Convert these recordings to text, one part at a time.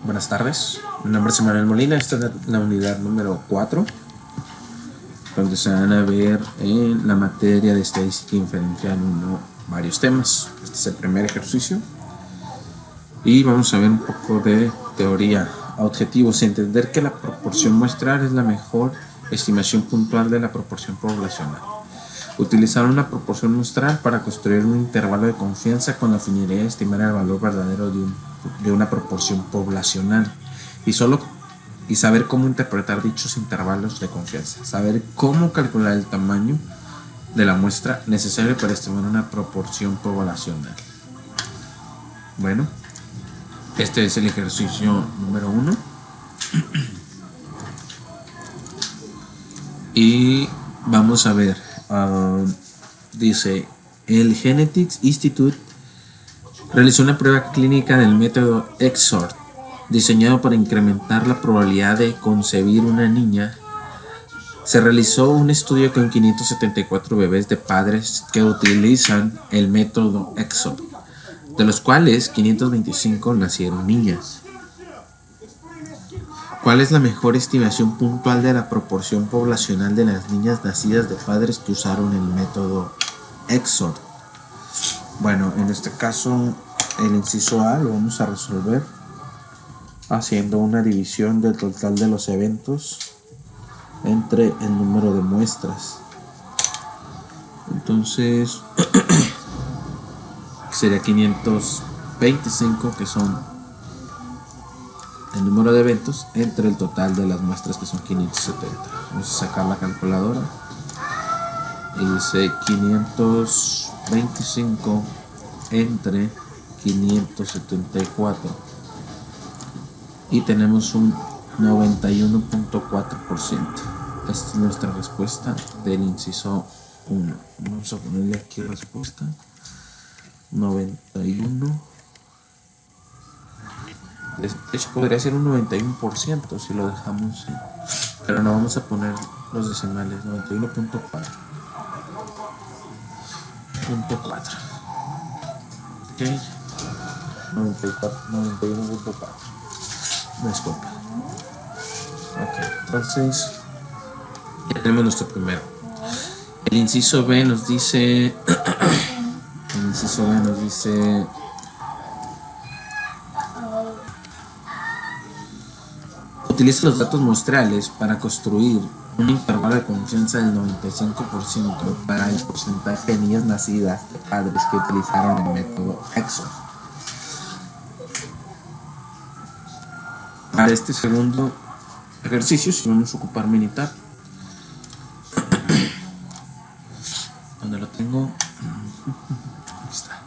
Buenas tardes, mi nombre es Emanuel Molina, esta es la unidad número 4, donde se van a ver en la materia de estadística inferencial 1 varios temas. Este es el primer ejercicio y vamos a ver un poco de teoría, objetivos y entender que la proporción muestral es la mejor estimación puntual de la proporción poblacional. Utilizar una proporción muestral para construir un intervalo de confianza con la finalidad de estimar el valor verdadero de una proporción poblacional y saber cómo interpretar dichos intervalos de confianza, saber cómo calcular el tamaño de la muestra necesario para estimar una proporción poblacional. Bueno, este es el ejercicio número 1 y vamos a ver. Dice, el Genetics Institute realizó una prueba clínica del método XOR, diseñado para incrementar la probabilidad de concebir una niña. Se realizó un estudio con 574 bebés de padres que utilizan el método XOR, de los cuales 525 nacieron niñas. ¿Cuál es la mejor estimación puntual de la proporción poblacional de las niñas nacidas de padres que usaron el método XOR? Bueno, en este caso el inciso A lo vamos a resolver haciendo una división del total de los eventos entre el número de muestras. Entonces sería 525, que son el número de eventos, entre el total de las muestras, que son 570. Vamos a sacar la calculadora y dice 525 entre 574 y tenemos un 91.4%. Esta es nuestra respuesta del inciso 1. Vamos a ponerle aquí respuesta 91. De hecho podría ser un 91% si lo dejamos en, pero no vamos a poner los decimales. 91.4. Ok, 91.4. Disculpa. Ok, entonces ya tenemos nuestro primero. El inciso B nos dice utiliza los datos muestrales para construir un intervalo de confianza del 95% para el porcentaje de niñas nacidas de padres que utilizaron el método XOR. Para este segundo ejercicio, si vamos a ocupar Minitab, donde lo tengo, aquí está.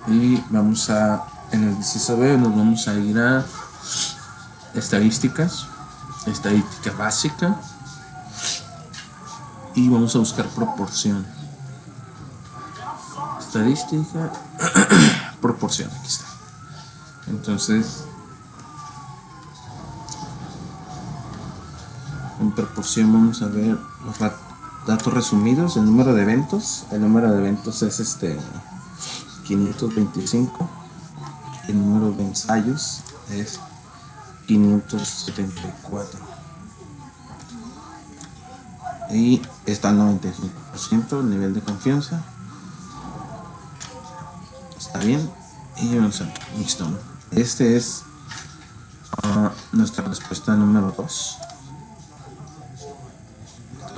Y vamos a, en el inciso B, nos vamos a ir a estadística básica, y vamos a buscar proporción. Estadística, proporción, aquí está. Entonces, en proporción vamos a ver los datos resumidos. El número de eventos es 525. El número de ensayos es 574 y está al 95% el nivel de confianza. Está bien. Y vamos a mixto. Este es nuestra respuesta número 2.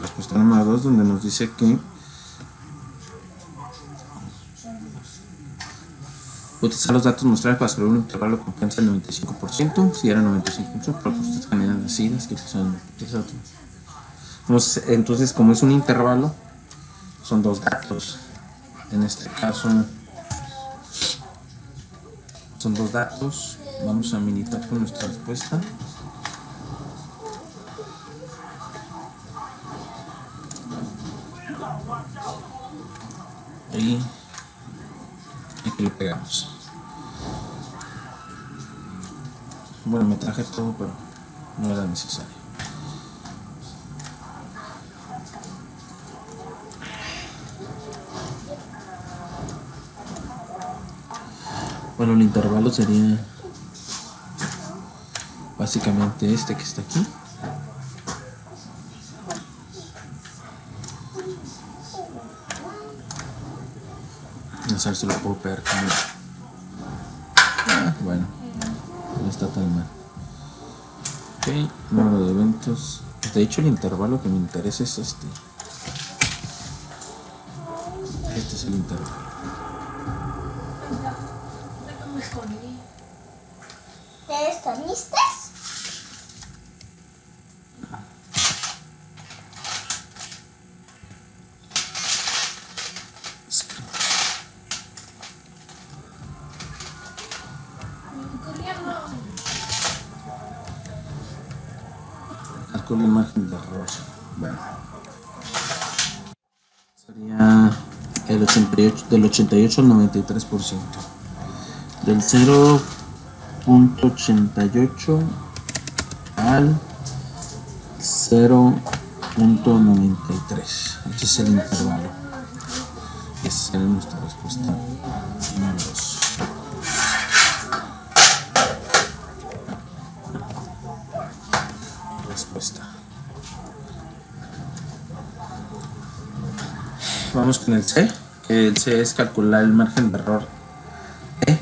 Respuesta número 2, donde nos dice que utilizar los datos muestrales para construir un intervalo de confianza del 95%. Si era 95%, pero pues candidatas nacidas que son otros. Entonces, como es un intervalo, son dos datos. En este caso, son dos datos. Vamos a militar con nuestra respuesta. Y aquí lo pegamos. Bueno, me traje todo, pero no era necesario. Bueno, el intervalo sería básicamente este que está aquí. No sé si lo puedo pegar como... bueno, no está tan mal. Ok, número de eventos. De hecho, el intervalo que me interesa es este. Este es el intervalo. ¿Te están listas? Calculo el margen de error. Bueno, sería el 88, del 88 al 93%. Del 0.88 al 0.93. Este es el intervalo. Esa será nuestra respuesta número 2. Respuesta. Vamos con el C. El C es calcular el margen de error E,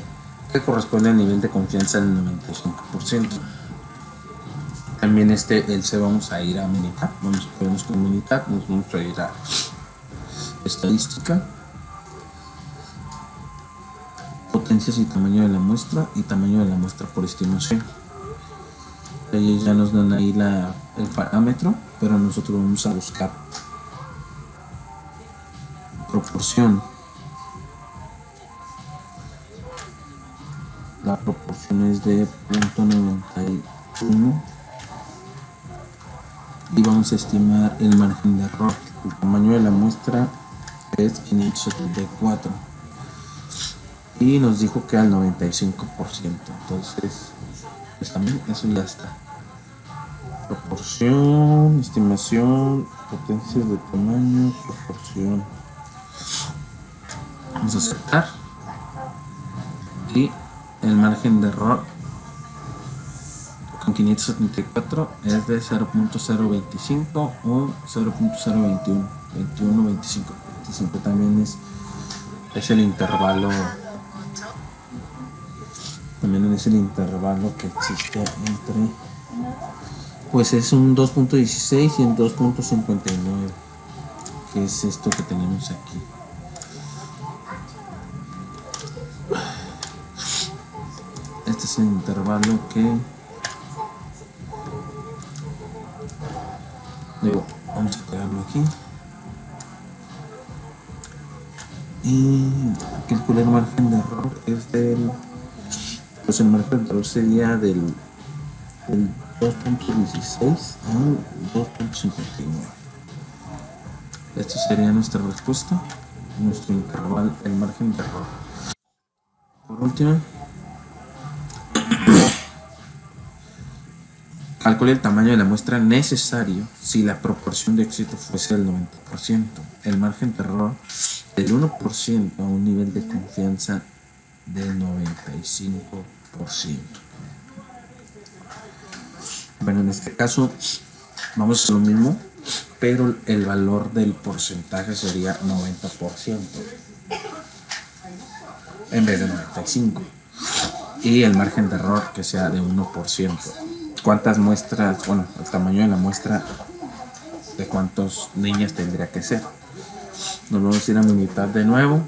que corresponde al nivel de confianza del 95%. También el C vamos a ir a Minitab. Podemos con Minitab, nos vamos a ir a estadística, potencias y tamaño de la muestra por estimación. Ellos ya nos dan ahí el parámetro, pero nosotros vamos a buscar proporción. La proporción es de 0.91 y vamos a estimar el margen de error. El tamaño de la muestra es 574 y nos dijo que al 95%. Entonces, pues también eso ya está. Proporción, estimación, potencias de tamaño, proporción. Vamos a aceptar. Y el margen de error con 574 es de 0.025 o 0.021, 21, 25. 25 también es el intervalo. También es el intervalo que existe entre, pues es un 2.16 y un 2.59, que es esto que tenemos aquí. Este es el intervalo que vamos a pegarlo aquí y calcular el margen de error es pues el margen de error sería del 2.16 al 2.59. Esta sería nuestra respuesta, nuestro intervalo, el margen de error. Por último, calcule el tamaño de la muestra necesario si la proporción de éxito fuese del 90%. El margen de error del 1% a un nivel de confianza del 95%. Bueno, en este caso vamos a hacer lo mismo, pero el valor del porcentaje sería 90% en vez de 95%. Y el margen de error que sea de 1%. ¿Cuántas muestras? Bueno, el tamaño de la muestra de cuántas niñas tendría que ser. Nos vamos a ir a Minitab de nuevo.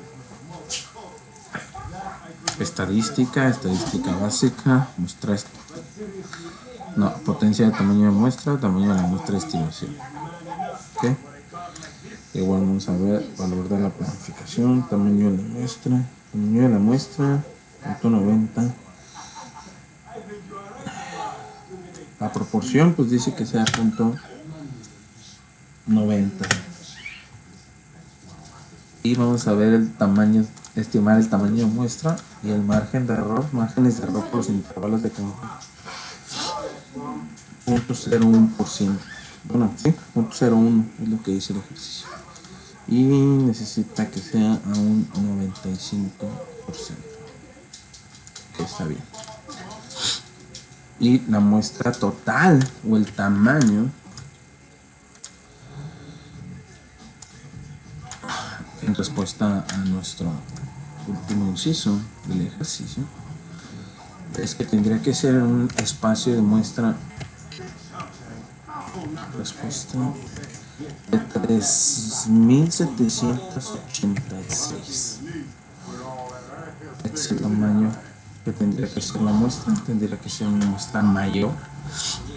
Estadística básica, muestra, no, potencia de tamaño de muestra, tamaño de la muestra de estimación. ¿Okay? Igual vamos a ver valor de la planificación, tamaño de la muestra, .90. La proporción pues dice que sea .90. Y vamos a ver el tamaño, estimar el tamaño de muestra y el margen de error, márgenes de error por los intervalos de campo. 0.01%. Bueno, sí, 0.01 es lo que dice el ejercicio. Y necesita que sea a un 95%. que está bien. Y la muestra total o el tamaño en respuesta a nuestro último inciso del ejercicio es que tendría que ser un espacio de muestra respuesta de 3786. Este es el tamaño que tendría que ser la muestra. Tendría que ser una muestra mayor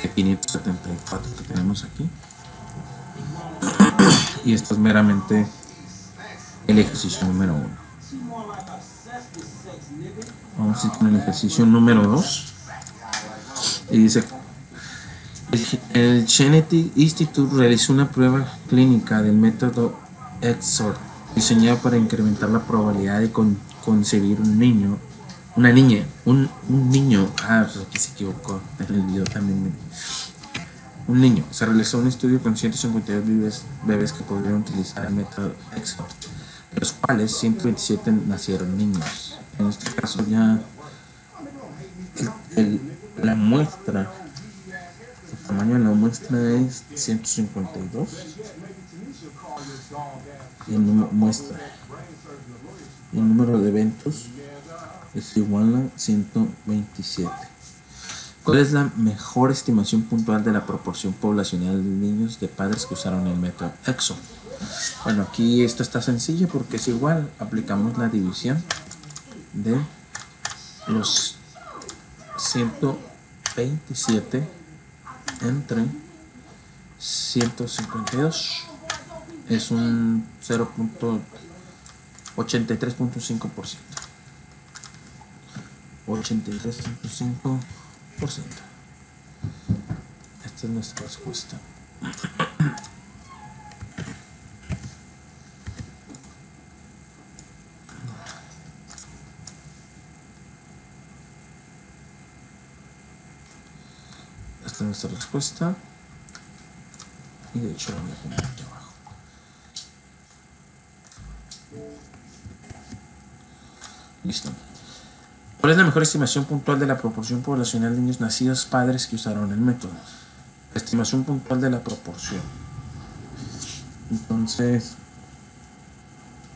que 574 que tenemos aquí. Y esto es meramente el ejercicio número 1. Vamos a ir con el ejercicio número 2. Y dice: el Genetic Institute realizó una prueba clínica del método EXOR diseñado para incrementar la probabilidad de concebir un niño. Una niña, un niño. Pues aquí se equivocó en el video también. Un niño. Se realizó un estudio con 152 bebés que podrían utilizar el método EXOR, de los cuales 127 nacieron niños. En este caso ya la muestra, el tamaño de la muestra es 152 y el número de eventos es igual a 127. ¿Cuál es la mejor estimación puntual de la proporción poblacional de niños de padres que usaron el método EXOR? Bueno, aquí esto está sencillo porque es igual. Aplicamos la división de los 127 entre 152. Es un 0.83.5%. 83.5%. Esta es nuestra respuesta. Esta es nuestra respuesta. Y de hecho lo voy a poner aquí abajo. Listo. ¿Cuál es la mejor estimación puntual de la proporción poblacional de niños nacidos padres que usaron el método? Estimación puntual de la proporción. Entonces,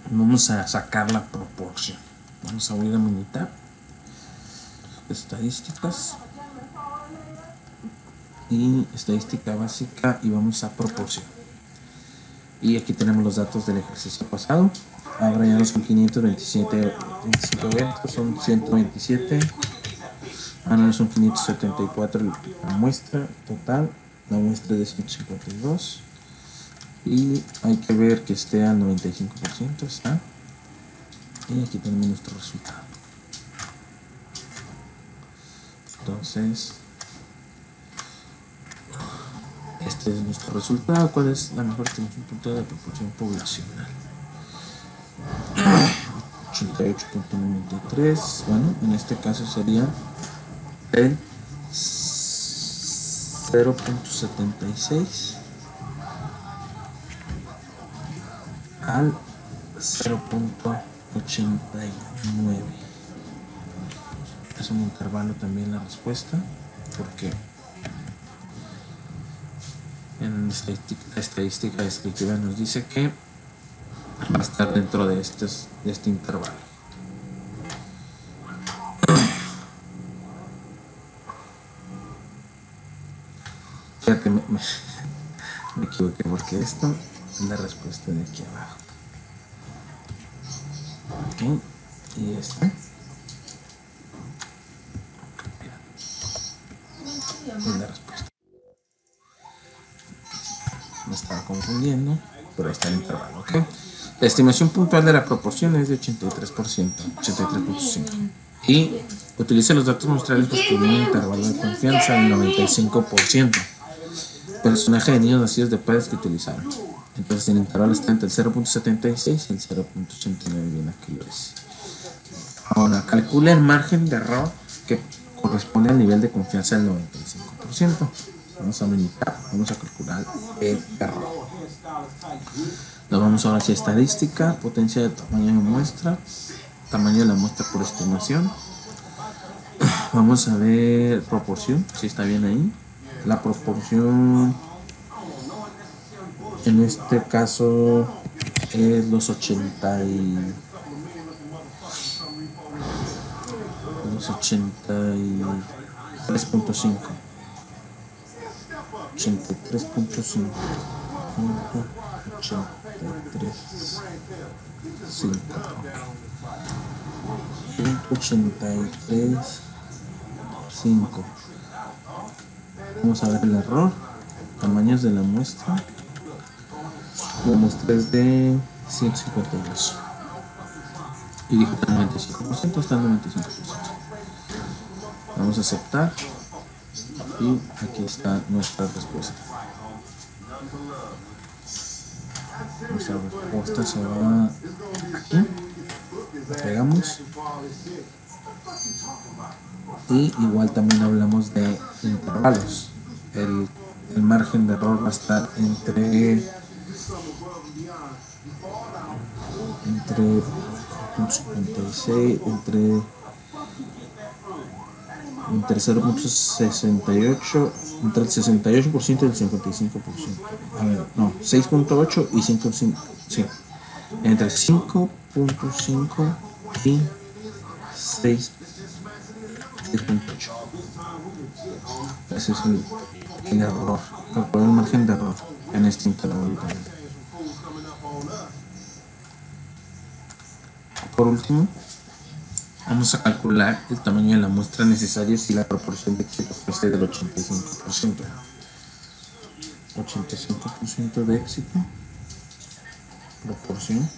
vamos a sacar la proporción. Vamos a ir a Minitab, estadísticas y estadística básica, y vamos a proporción. Y aquí tenemos los datos del ejercicio pasado. Ahora ya no son 527 eventos, son 127. Ahora no son 574 la muestra total. La muestra es de 152. Y hay que ver que esté al 95%. Está. Y aquí tenemos nuestro resultado. Entonces, este es nuestro resultado. ¿Cuál es la mejor estimación puntual de la proporción poblacional? 88.93. Bueno, en este caso sería el 0.76 al 0.89. Es un intervalo también la respuesta, porque en la estadística descriptiva nos dice que va a estar dentro de este intervalo. Fíjate, me equivoqué porque esto es la respuesta de aquí abajo. Ok, y esta es la respuesta. Me estaba confundiendo, pero está el intervalo. Ok. La estimación puntual de la proporción es de 83%, 83.5%. Y utiliza los datos muestrales con un intervalo de confianza del 95%. Personaje de niños nacidos de padres que utilizaron. Entonces el intervalo está entre el 0.76 y el 0.89, bien aquí lo es. Ahora, calcula el margen de error que corresponde al nivel de confianza del 95%. Vamos a limitar, vamos a calcular el error. Nos vamos ahora hacia estadística, potencia de tamaño de muestra, tamaño de la muestra por estimación. Vamos a ver proporción, si está bien ahí. La proporción en este caso es los 83.5. 83.5. 83.5. 183.5. Vamos a ver el error. Tamaños de la muestra. La muestra es de 152. Y dijo que el 95% está en 95%. Vamos a aceptar. Y aquí está nuestra respuesta. Nuestra respuesta se va aquí. La pegamos. Y igual también hablamos de intervalos. El margen de error va a estar entre 0.56, entre 0.68, entre el 68% y el 55%. A ver, no, 6.8 y 5.5, sí. Entre 5.5 y 6.8. Ese es el error, el margen de error en este intervalo. Por último, vamos a calcular el tamaño de la muestra necesaria si la proporción de éxito fuese del 85%. 85% de éxito, proporción,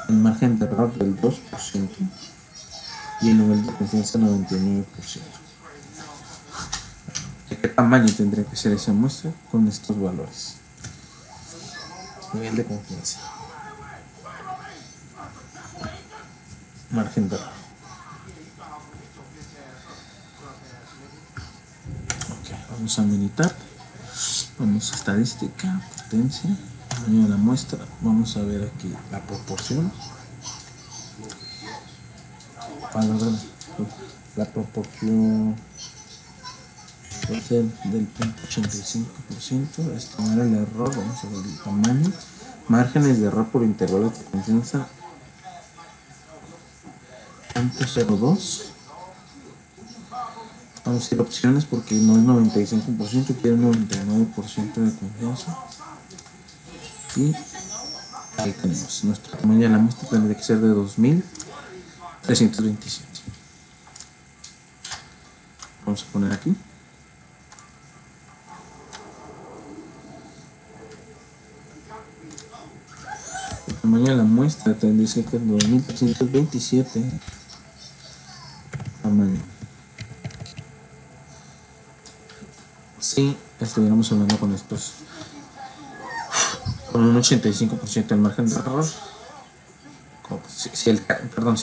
el margen de error del 2% y el nivel de confianza 99%. ¿De qué tamaño tendría que ser esa muestra con estos valores? Nivel de confianza, margen de error. Ok, vamos a militar, vamos a estadística, potencia, tamaño de la muestra. Vamos a ver aquí la proporción. La proporción va a ser del 85%. Estimar el error, vamos a ver el tamaño. Márgenes de error por intervalos de confianza 0.02. Vamos a ir opciones porque no es 95%, quiere 99% de confianza. Y ahí tenemos nuestro tamaño de la muestra, tendría que ser de 2327. Vamos a poner aquí. El tamaño de la muestra tendría que ser 2327. Tamaño. Si estuviéramos hablando con estos, con un 85% del margen de error, si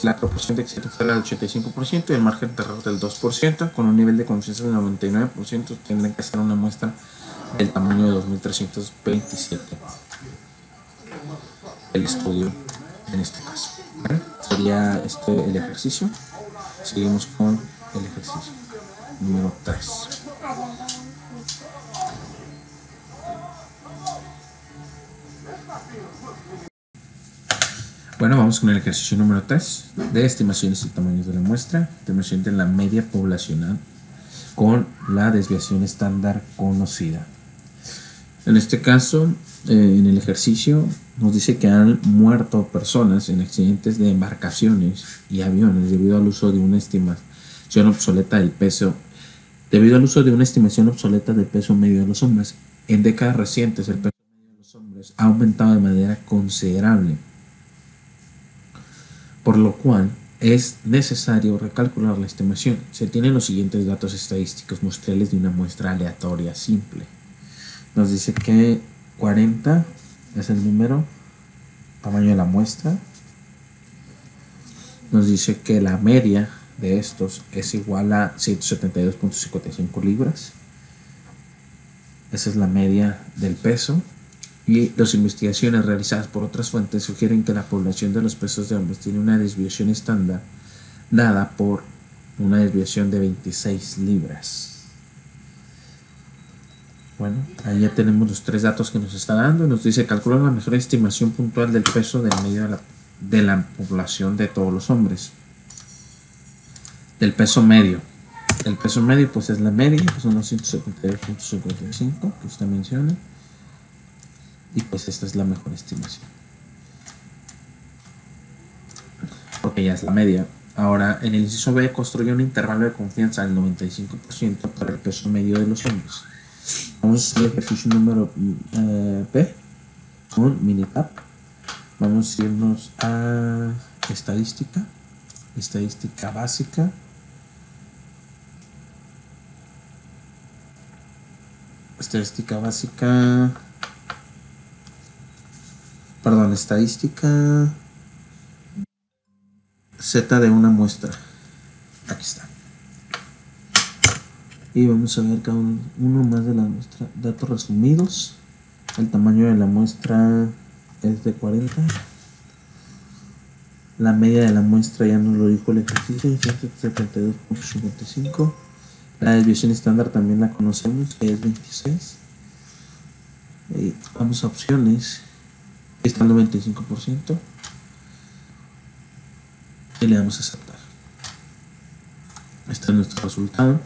la proporción de éxito fuera del 85% y el margen de error del 2%, con un nivel de confianza del 99%, tendrían que hacer una muestra del tamaño de 2327. El estudio en este caso. ¿Vale? Sería el ejercicio. Seguimos con el ejercicio número 3. Bueno, vamos con el ejercicio número 3 de estimaciones y tamaños de la muestra, estimación de la media poblacional con la desviación estándar conocida. En este caso, en el ejercicio nos dice que han muerto personas en accidentes de embarcaciones y aviones debido al uso de una estimación obsoleta del peso, del peso medio de los hombres. En décadas recientes, el peso medio de los hombres ha aumentado de manera considerable, por lo cual es necesario recalcular la estimación. Se tienen los siguientes datos estadísticos muestrales de una muestra aleatoria simple. Nos dice que 40 es el número, tamaño de la muestra. Nos dice que la media de estos es igual a 172.55 libras. Esa es la media del peso. Y las investigaciones realizadas por otras fuentes sugieren que la población de los pesos de hombres tiene una desviación estándar dada por una desviación de 26 libras. Bueno, ahí ya tenemos los tres datos que nos está dando. Nos dice: calcula la mejor estimación puntual del peso del medio de la población de todos los hombres. Del peso medio. El peso medio pues es la media, que son los 172.55 que usted menciona. Y pues esta es la mejor estimación, porque ya es la media. Ahora, en el inciso B, construye un intervalo de confianza del 95% para el peso medio de los hombres. Vamos al ejercicio número B, un Minitab. Vamos a irnos a estadística básica. Estadística Z de una muestra. Aquí está. Y vamos a ver cada uno más de la muestra. Datos resumidos. El tamaño de la muestra es de 40. La media de la muestra ya nos lo dijo el ejercicio, 172.55. La desviación estándar también la conocemos, que es 26. Y vamos a opciones. Está el 95%. Y le damos a aceptar. Este es nuestro resultado.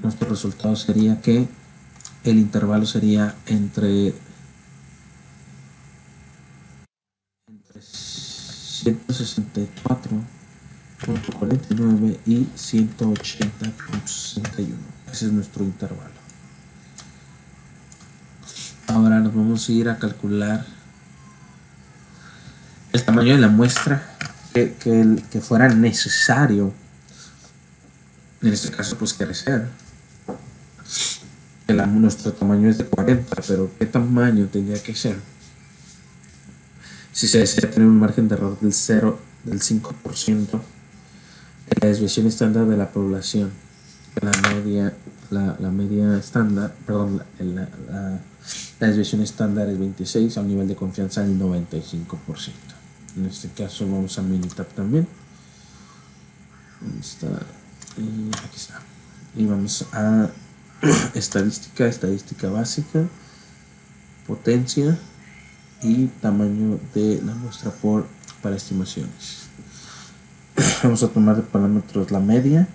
Nuestro resultado sería que el intervalo sería entre 164.49 y 180.61. Ese es nuestro intervalo. Ahora nos vamos a ir a calcular el tamaño de la muestra que fuera necesario, en este caso pues crecer. Nuestro tamaño es de 40, pero ¿qué tamaño tendría que ser? Si se desea tener un margen de error del 5% de la desviación estándar de la población, la media estándar, perdón, la desviación estándar es 26, a un nivel de confianza del 95%. En este caso vamos a Minitab también. ¿Dónde está? Y aquí está. Y vamos a estadística básica, potencia y tamaño de la muestra para estimaciones. Vamos a tomar de parámetros la media,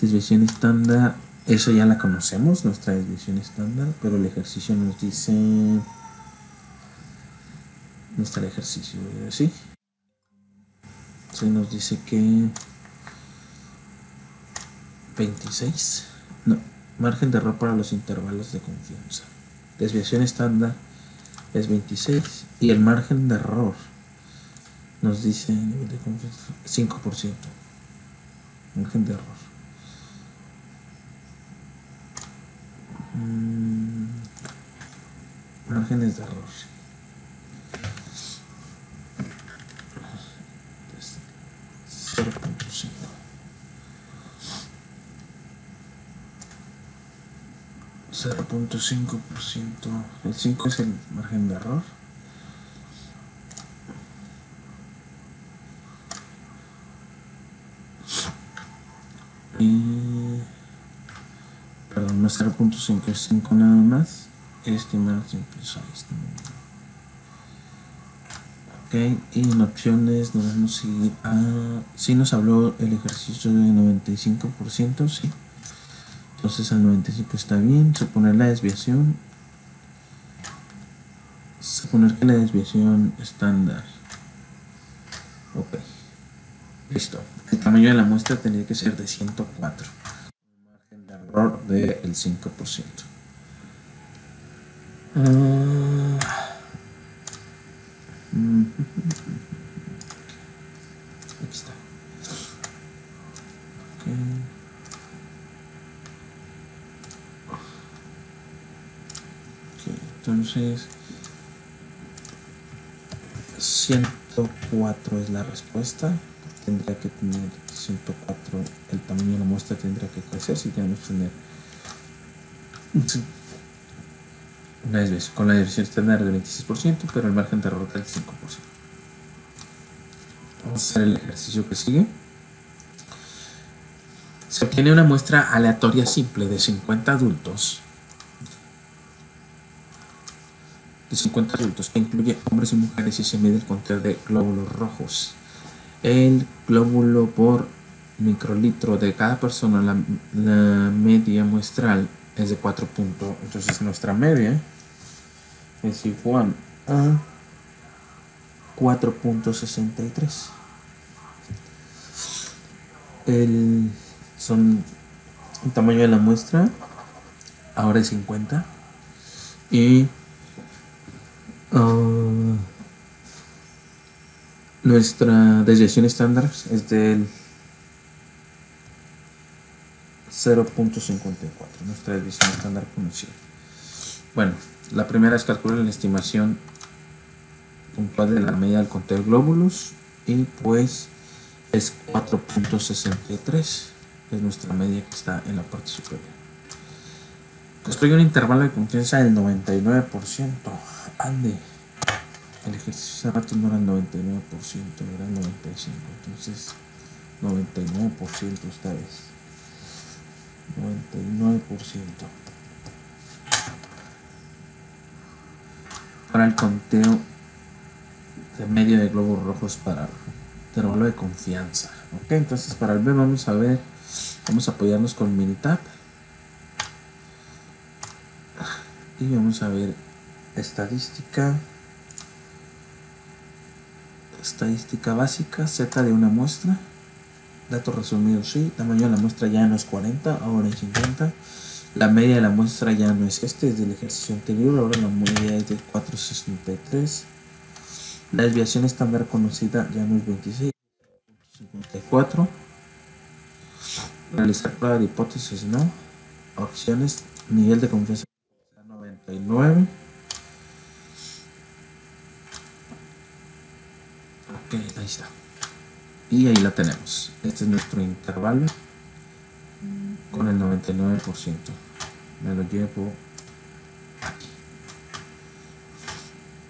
desviación estándar, eso ya la conocemos, nuestra desviación estándar, pero el ejercicio nos dice, ¿dónde está el ejercicio? ¿Sí? Se nos dice que 26, no, margen de error para los intervalos de confianza. Desviación estándar es 26 y el margen de error nos dice nivel de confianza 5%. Margen de error. Márgenes de error. 0.5. 0.5%. El 5 es el margen de error. Y perdón, no es 0.5, es 5 nada más. Estimar simple size. Ok, y en opciones nos vamos a ir a... Sí nos habló el ejercicio de 95%, sí. Entonces al 95 está bien. Suponer la desviación. Suponer que la desviación estándar. Ok. Listo. El tamaño de la muestra tendría que ser de 104. Margen de error del 5%. Aquí está. Okay. Entonces 104 es la respuesta. Tendría que tener 104. El tamaño de la muestra tendría que crecer si queremos tener una desviación con la desviación estándar del 26%, pero el margen de error del 5%. Vamos a hacer el ejercicio que sigue. Se obtiene una muestra aleatoria simple de 50 adultos. Que incluye hombres y mujeres y se mide el conteo de glóbulos rojos. El glóbulo por microlitro de cada persona, la media muestral es de 4 puntos. Entonces nuestra media es igual a 4.63. El tamaño de la muestra ahora es 50 y nuestra desviación estándar es del 0.54. Nuestra desviación estándar conocida. Bueno, la primera es calcular la estimación puntual de la media del conteo de glóbulos y pues es 4.63. Es nuestra media que está en la parte superior. Construye un intervalo de confianza del 99%. Ande. El ejercicio hace rato no era el 99%, era el 95%. Entonces, 99% esta vez. 99%. Para el conteo de media de globos rojos para intervalo de confianza. Ok, entonces para el B vamos a apoyarnos con Minitab. Y vamos a ver estadística básica, Z de una muestra, datos resumidos, sí, tamaño de la muestra ya no es 40, ahora es 50, la media de la muestra ya no es es del ejercicio anterior, ahora la media es de 4.63, la desviación estándar conocida ya no es 26.54, realizar prueba de hipótesis no, opciones, nivel de confianza 99. Ok, ahí está. Y ahí la tenemos. Este es nuestro intervalo con el 99%. Me lo llevo aquí.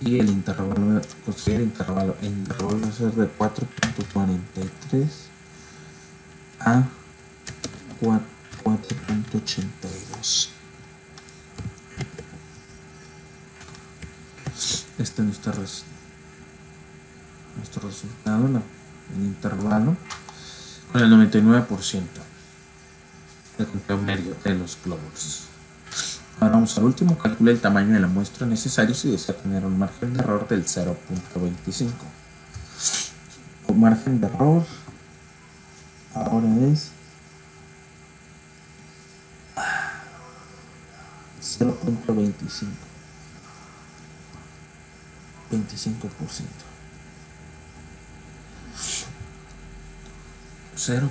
Y el intervalo, construir el intervalo va a ser de 4.43 a 4.82. Este es nuestro resultado, el intervalo con el 99% del conteo medio de los glóbulos. Ahora vamos al último, calcula el tamaño de la muestra necesario si desea tener un margen de error del 0.25. El margen de error ahora es 0.25. 25%. 0.25%.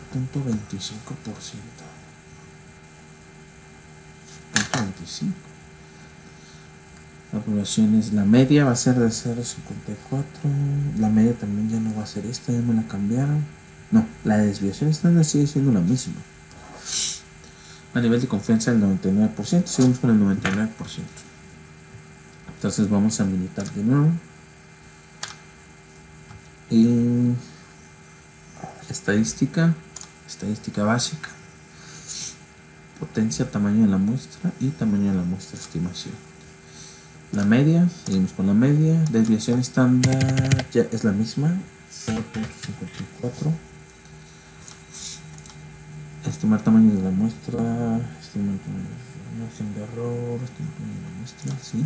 0.25. La población es la media, va a ser de 0.54. La media también ya no va a ser esta, ya me la cambiaron. No, la desviación estándar sigue siendo la misma. A nivel de confianza del 99%, seguimos con el 99%. Entonces vamos a militar de nuevo. Y estadística básica, potencia, tamaño de la muestra y tamaño de la muestra estimación. La media, seguimos con la media, desviación estándar ya es la misma, 0.54. Estimar tamaño de la muestra, estimar margen de error, estimar tamaño de la muestra, sí.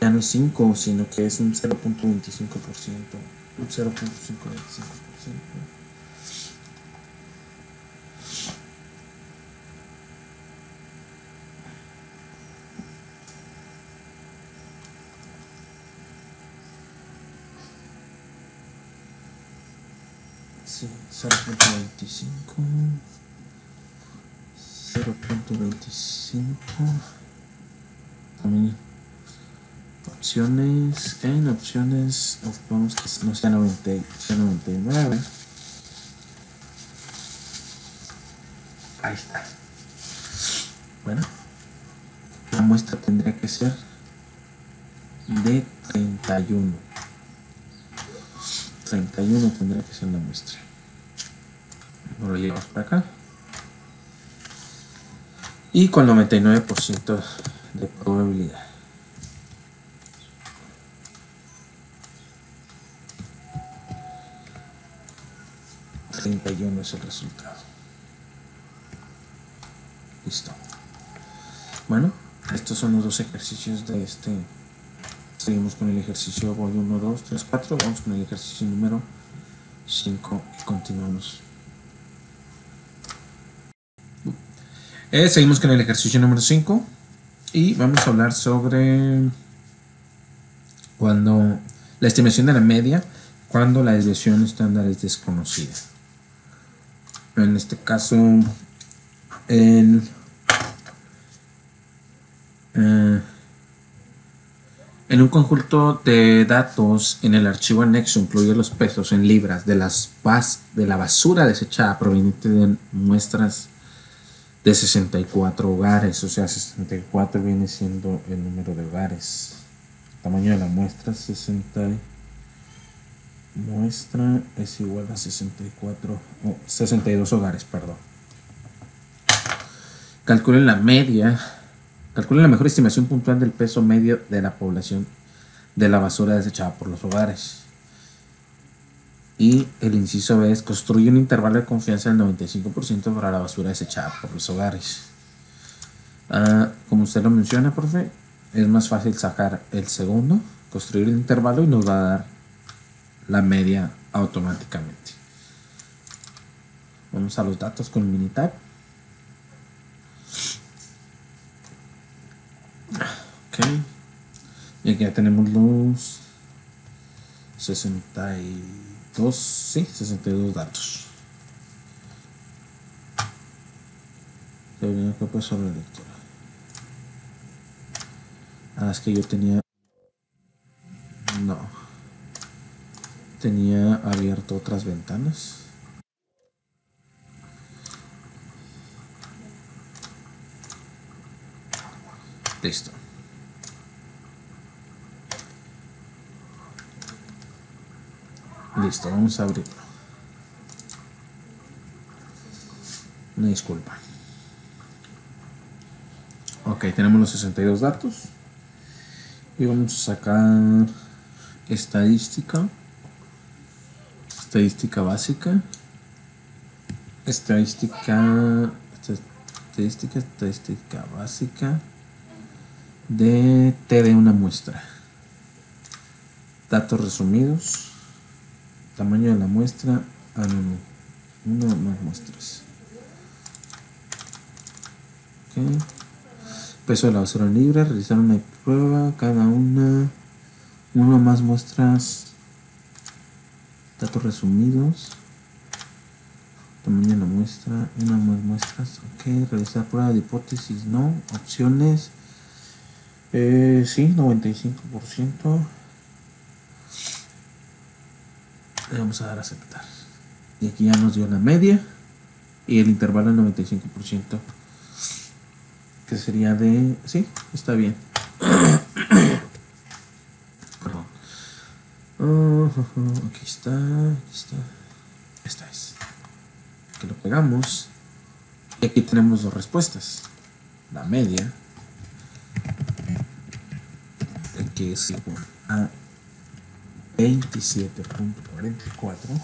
Ya no es 5, sino que es un 0.25%, un 0.525%. Sí, 0.25. 0.25. También opciones vamos que no sea 90, sea 99. Ahí está. Bueno, la muestra tendría que ser de 31. 31 tendría que ser la muestra. Lo llevamos para acá. Y con 99% de probabilidad. ...31 es el resultado. Listo. Bueno, estos son los dos ejercicios de este. Seguimos con el ejercicio, voy 1, 2, 3, 4. Vamos con el ejercicio número 5 y continuamos. Seguimos con el ejercicio número 5 y vamos a hablar sobre cuando la estimación de la media cuando la desviación estándar es desconocida. En este caso, en un conjunto de datos en el archivo anexo incluye los pesos en libras de la basura desechada proveniente de muestras de 64 hogares, o sea, 64 viene siendo el número de hogares. Tamaño de la muestra, 60 muestra es igual a 62 hogares, perdón. Calculen la media. Calculen la mejor estimación puntual del peso medio de la población de la basura desechada por los hogares. Y el inciso B es construye un intervalo de confianza del 95% para la basura desechada por los hogares. Como usted lo menciona, profe, es más fácil sacar el segundo, construir el intervalo y nos va a dar la media automáticamente. Vamos a los datos con Minitab. Ok, y aquí ya tenemos los 62 datos. ¿Qué pasó la lectura? Es que yo tenía abierto otras ventanas. Listo. Listo, vamos a abrirlo. Una disculpa. Ok, tenemos los 62 datos. Y vamos a sacar estadística básica, estadística básica de T de una muestra. Datos resumidos. Tamaño de la muestra. Una o más muestras. Okay. Peso de la basura libre. Realizar una prueba. Cada una o más muestras. Datos resumidos. Tamaño de la muestra. Una o más muestras. Ok. Realizar prueba de hipótesis. No. Opciones. Sí, 95%. Le vamos a dar a aceptar. Y aquí ya nos dio la media. Y el intervalo del 95%. Que sería de... Sí, está bien. Perdón. Aquí está. Esta es. Que lo pegamos. Y aquí tenemos dos respuestas. La media. Que es igual a 27.44.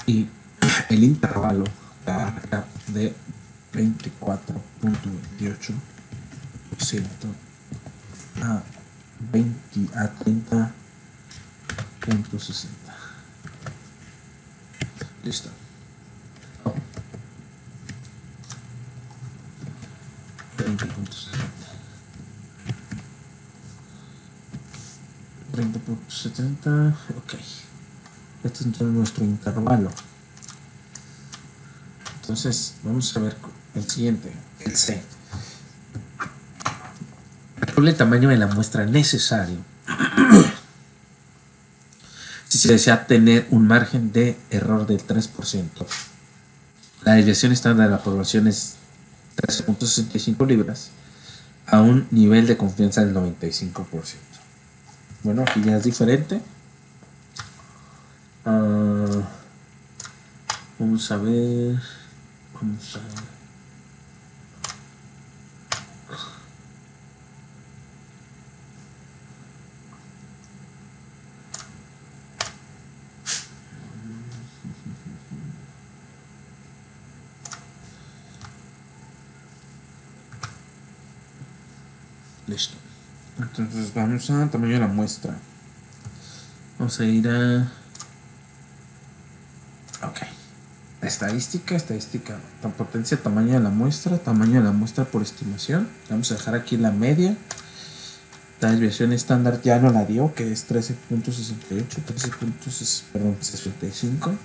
Y el intervalo de 24.28% a 30.60. Listo. 30.70. Ok. Este es nuestro intervalo. Entonces, vamos a ver el siguiente, el C. Calcule el tamaño de la muestra necesario si se desea tener un margen de error del 3%. La desviación estándar de la población es 13.65 libras. a un nivel de confianza del 95%. Bueno, aquí ya es diferente. Vamos a ver. Vamos a ver. Listo. Entonces vamos a tamaño de la muestra. Vamos a ir a... Ok. Estadística. Potencia, tamaño de la muestra por estimación. Vamos a dejar aquí la media. La desviación estándar ya no la dio, que es 13.68, 13.65.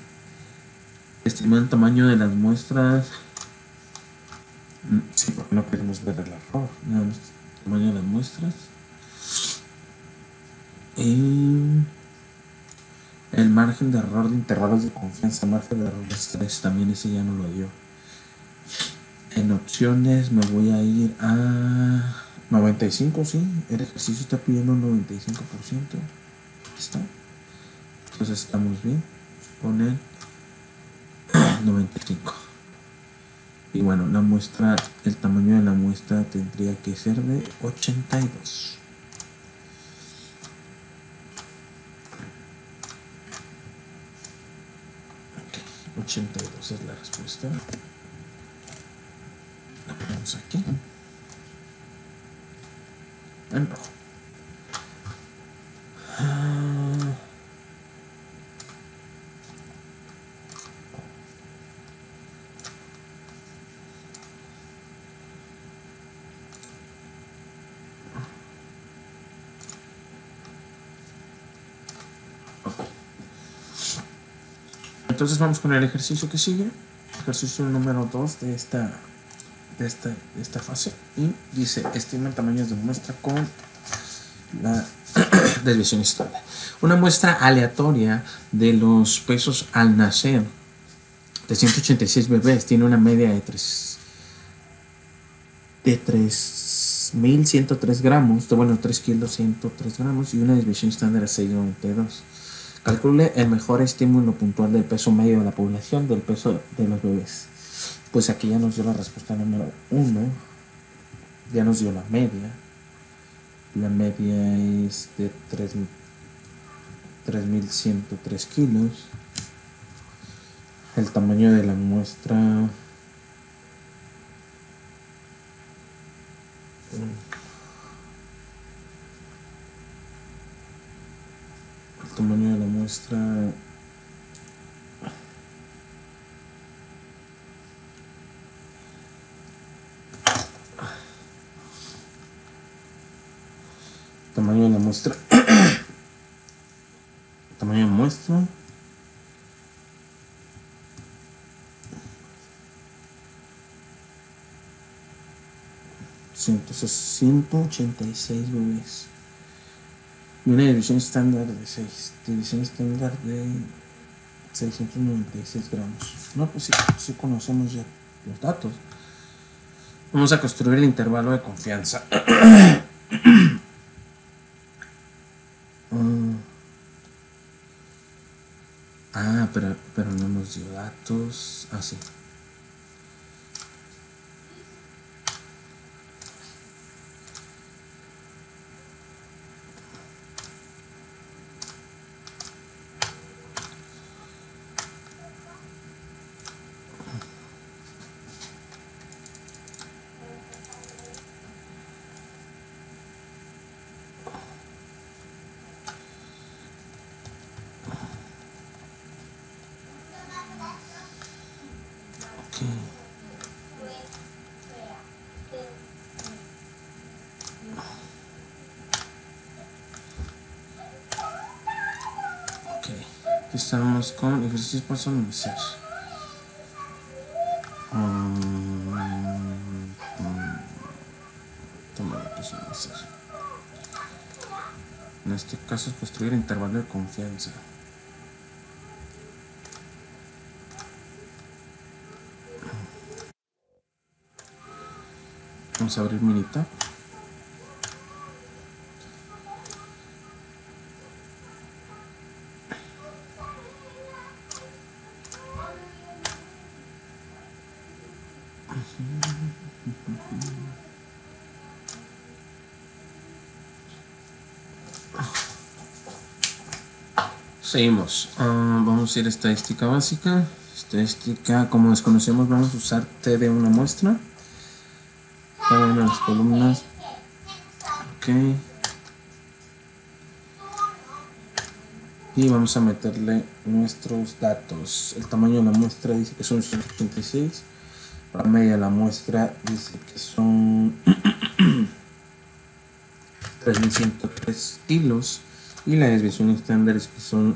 Estimado el tamaño de las muestras. Sí, porque no queremos ver el error. Nada más el tamaño de las muestras. Y el margen de error de intervalos de confianza, margen de error de estrés, también ese ya no lo dio. En opciones me voy a ir a 95, sí. El ejercicio está pidiendo un 95%. Está. Entonces estamos bien. Poner 95. Y bueno, la muestra, el tamaño de la muestra tendría que ser de 82. Ok, 82 es la respuesta. La ponemos aquí. En rojo. Entonces vamos con el ejercicio que sigue. Ejercicio número 2 de esta fase. Y dice, estima tamaños de muestra con la desviación estándar. Una muestra aleatoria de los pesos al nacer de 186 bebés tiene una media de 3.103 gramos, bueno, 3 kilos 103 gramos y una desviación estándar de 6.92. Calcule el mejor estímulo puntual del peso medio de la población del peso de los bebés. Pues aquí ya nos dio la respuesta número 1. Ya nos dio la media. La media es de 3.103 kilos. El tamaño de la muestra... El tamaño de la muestra... Tamaño de la muestra... Tamaño de muestra... Entonces 186 bebés. Y una división estándar de 6. División estándar de 696 gramos. No, pues sí conocemos ya los datos. Vamos a construir el intervalo de confianza. Pero no nos dio datos. Sí. Aquí estamos con ejercicios paso número 6. En este caso es construir intervalo de confianza. Vamos a abrir Minitab. Seguimos. Vamos a ir a estadística básica. Estadística, como desconocemos, vamos a usar T de una muestra. Cada una de las columnas. Ok. Y vamos a meterle nuestros datos. El tamaño de la muestra dice que son 186. La media de la muestra dice que son 3103 kilos. Y la desviación estándar es que son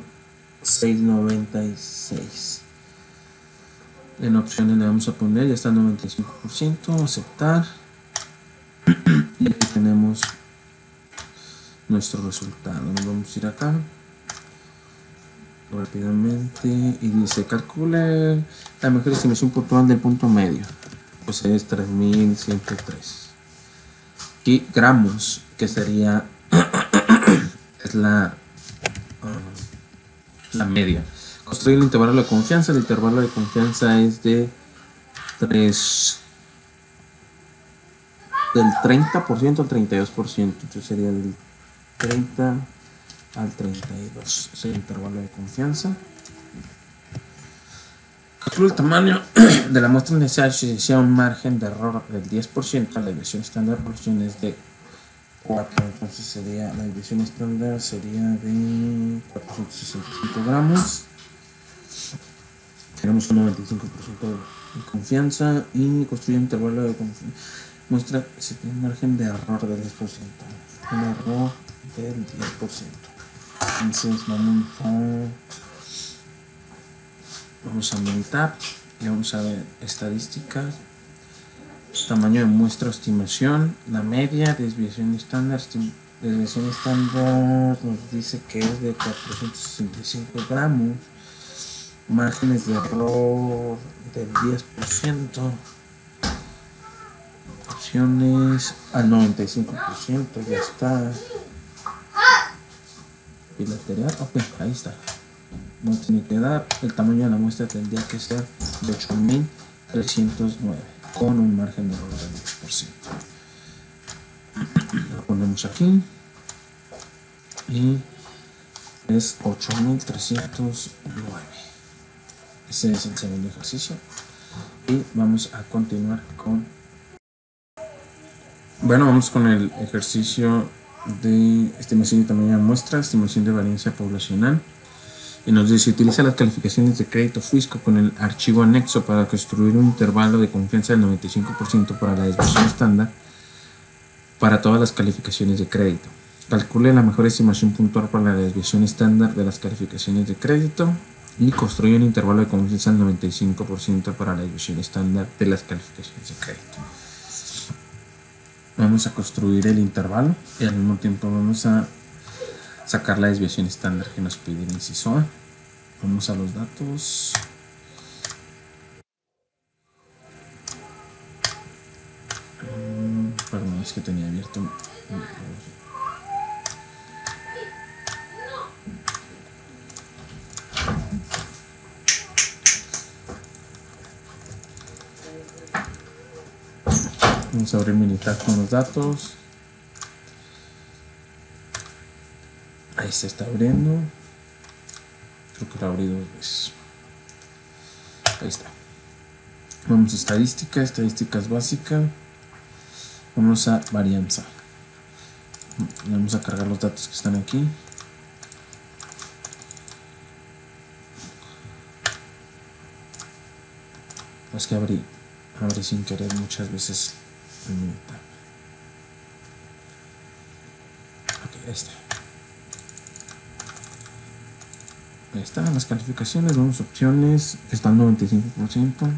696. En opciones le vamos a poner, ya está el 95%, aceptar. Y aquí tenemos nuestro resultado. Nos vamos a ir acá rápidamente y dice calcule la mejor estimación puntual del punto medio, pues es 3103 y gramos, que sería es la media. Construir el intervalo de confianza. El intervalo de confianza es de 3 del 30% al 32%, entonces sería del 30 al 32, es el intervalo de confianza. Calcula el tamaño de la muestra necesaria si sea un margen de error del 10%, la desviación estándar por opción es de 4, entonces sería la desviación estándar sería de 465 gramos. Tenemos un 95% de confianza y construye un intervalo de confianza. Muestra si tiene un margen de error del 10%, un error del 10%. Entonces vamos a militar y vamos a ver estadísticas, tamaño de muestra, estimación, la media, desviación estándar. Desviación estándar nos dice que es de 465 gramos, márgenes de error del 10%, opciones al 95%, ya está. Bilateral, ok, ahí está. No tiene que dar. El tamaño de la muestra tendría que ser de 8309 con un margen de error del 10%. Lo ponemos aquí y es 8309. Ese es el segundo ejercicio y vamos a continuar con el ejercicio de estimación de tamaño de muestra, estimación de varianza poblacional. Y nos dice, utiliza las calificaciones de crédito FISCO con el archivo anexo para construir un intervalo de confianza del 95% para la desviación estándar para todas las calificaciones de crédito. Calcule la mejor estimación puntual para la desviación estándar de las calificaciones de crédito y construye un intervalo de confianza del 95% para la desviación estándar de las calificaciones de crédito. Vamos a construir el intervalo y al mismo tiempo vamos a sacar la desviación estándar que nos pide el inciso A. Vamos a los datos. Perdón, es que tenía abierto. Vamos a abrir militar con los datos. Ahí se está abriendo. Creo que lo abrí 2 veces. Ahí está. Vamos a estadística, estadísticas básicas. Vamos a varianza. Vamos a cargar los datos que están aquí. Es que abrí sin querer muchas veces el militar. Ok, ahí está. Ahí están las calificaciones, vamos a opciones, está al 95%.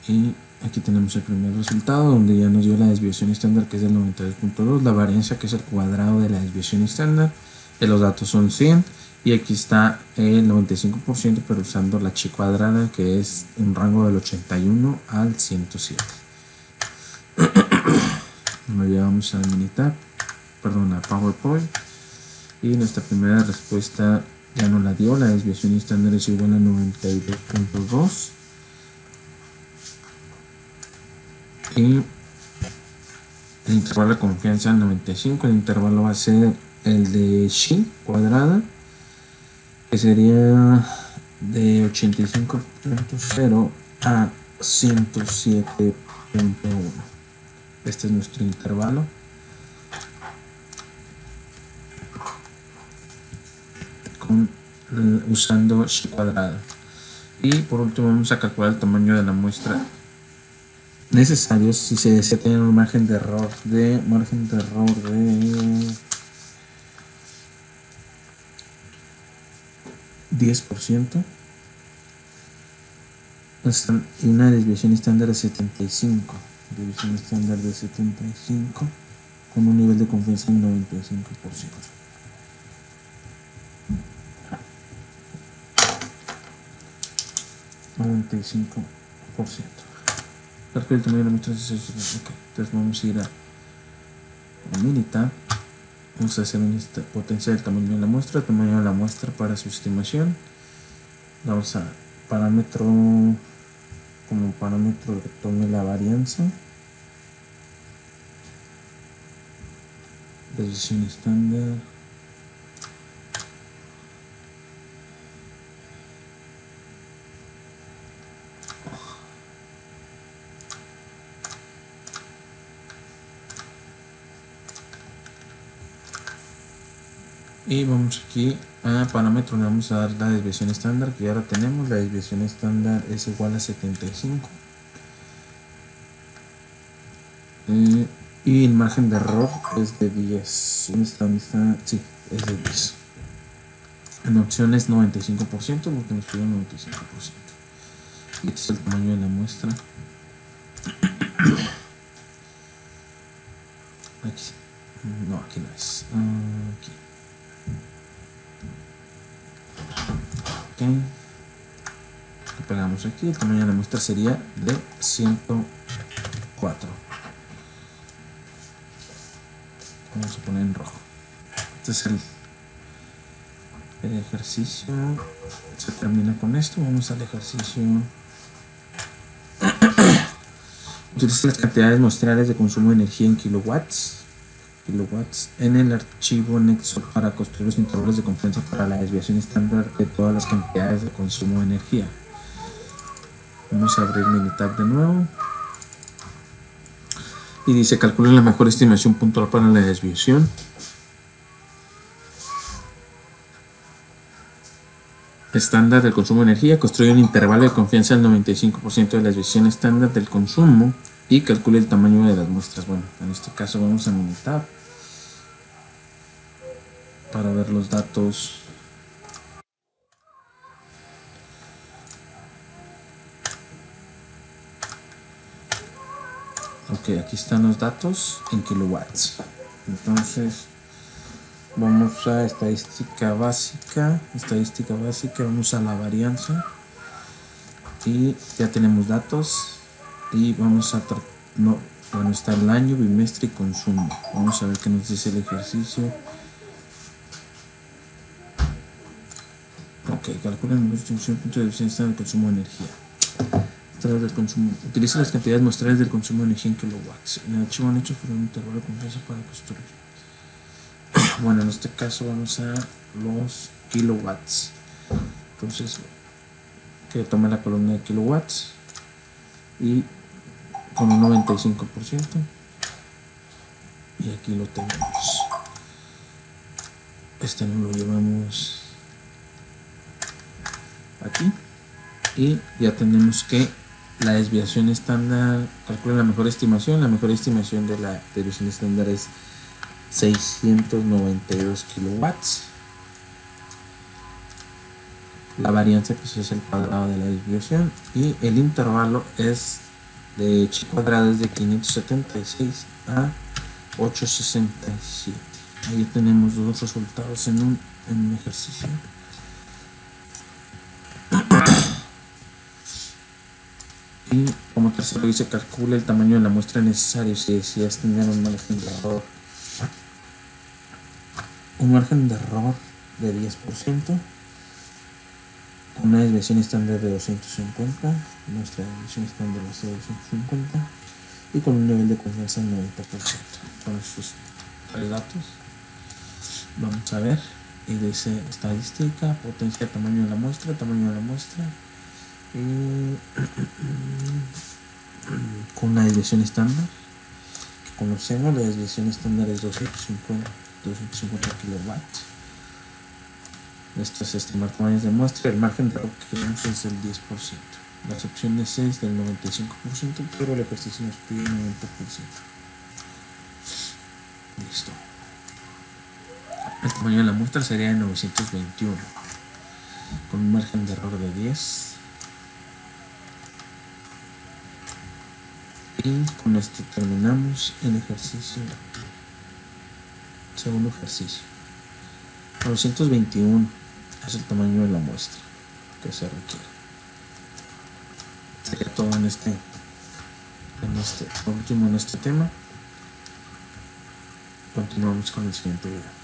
Y aquí tenemos el primer resultado donde ya nos dio la desviación estándar que es del 92.2, la varianza que es el cuadrado de la desviación estándar, los datos son 100 y aquí está el 95% pero usando la chi cuadrada que es un rango del 81 al 107. Lo llevamos a Minitab, perdón, a PowerPoint y nuestra primera respuesta ya no la dio, la desviación estándar es igual a 92.2 y el intervalo de confianza 95, el intervalo va a ser el de chi cuadrada que sería de 85.0 a 107.1. Este es nuestro intervalo. Usando Chi cuadrado. Y por último vamos a calcular el tamaño de la muestra necesario si se desea tener un margen de error de 10% y una desviación estándar de 75, con un nivel de confianza del 95%. Calcula el tamaño de la muestra. Entonces vamos a ir a Minitab. Vamos a hacer un potencial del tamaño de la muestra, el tamaño de la muestra para su estimación. Vamos a parámetro, como parámetro que tome la varianza. Desviación estándar. Y vamos aquí a parámetro, le vamos a dar la desviación estándar, que ya la tenemos. La desviación estándar es igual a 75. Y el margen de error es de 10. ¿Dónde está? Sí, es de 10. En opción es 95%, porque nos pide 95%. Y este es el tamaño de la muestra. Aquí. No, aquí no es. Aquí. Okay. Lo pegamos aquí. El tamaño de la muestra sería de 104. Vamos a poner en rojo. Este es el ejercicio. Se termina con esto. Vamos al ejercicio. Utiliza las cantidades muestrales de consumo de energía en kilowatts en el archivo anexo para construir los intervalos de confianza para la desviación estándar de todas las cantidades de consumo de energía. Vamos a abrir Minitab de nuevo. Y dice: calcula la mejor estimación puntual para la desviación. Estándar del consumo de energía. Construye un intervalo de confianza del 95% de la desviación estándar del consumo y calcule el tamaño de las muestras. Bueno, en este caso vamos a Minitab para ver los datos. Ok, aquí están los datos en kilowatts. Entonces vamos a estadística básica, vamos a la varianza y ya tenemos datos. Y vamos a bueno, está el año, bimestre y consumo. Vamos a ver qué nos dice el ejercicio. Ok, calcula el número de distribución punto de desviación estándar del consumo de energía. Del consumo. Utiliza las cantidades muestrales del consumo de energía en kilowatts. En el archivo han hecho por un intervalo de confianza para construir. Bueno, en este caso vamos a los kilowatts. Entonces, que tome la columna de kilowatts y con un 95%, y aquí lo tenemos. Este no lo llevamos aquí y ya tenemos que la desviación estándar. Calcula la mejor estimación. La mejor estimación de la desviación estándar es 692 kilowatts. La varianza pues es el cuadrado de la desviación y el intervalo es de Chi cuadrado es de 576 a 867. Ahí tenemos dos resultados en un ejercicio. Y como tercero dice: calcula el tamaño de la muestra necesario si deseas tener un margen de error. Un margen de error de 10%, con una desviación estándar de 250, nuestra desviación estándar va a ser de 250, y con un nivel de confianza del 90%. Con estos tres datos, vamos a ver y dice estadística, potencia, tamaño de la muestra, y con una desviación estándar que conocemos. La desviación estándar es 250 kilowatts. Esto es estimar tamaños de muestra. El margen de error que queremos es del 10%. Las opciones es del 95%, pero el ejercicio nos pide 90%. Listo. El tamaño de la muestra sería de 921, con un margen de error de 10. Y con esto terminamos el ejercicio. Segundo ejercicio. 921 es el tamaño de la muestra que se requiere. Sería todo por último en este tema. Continuamos con el siguiente video.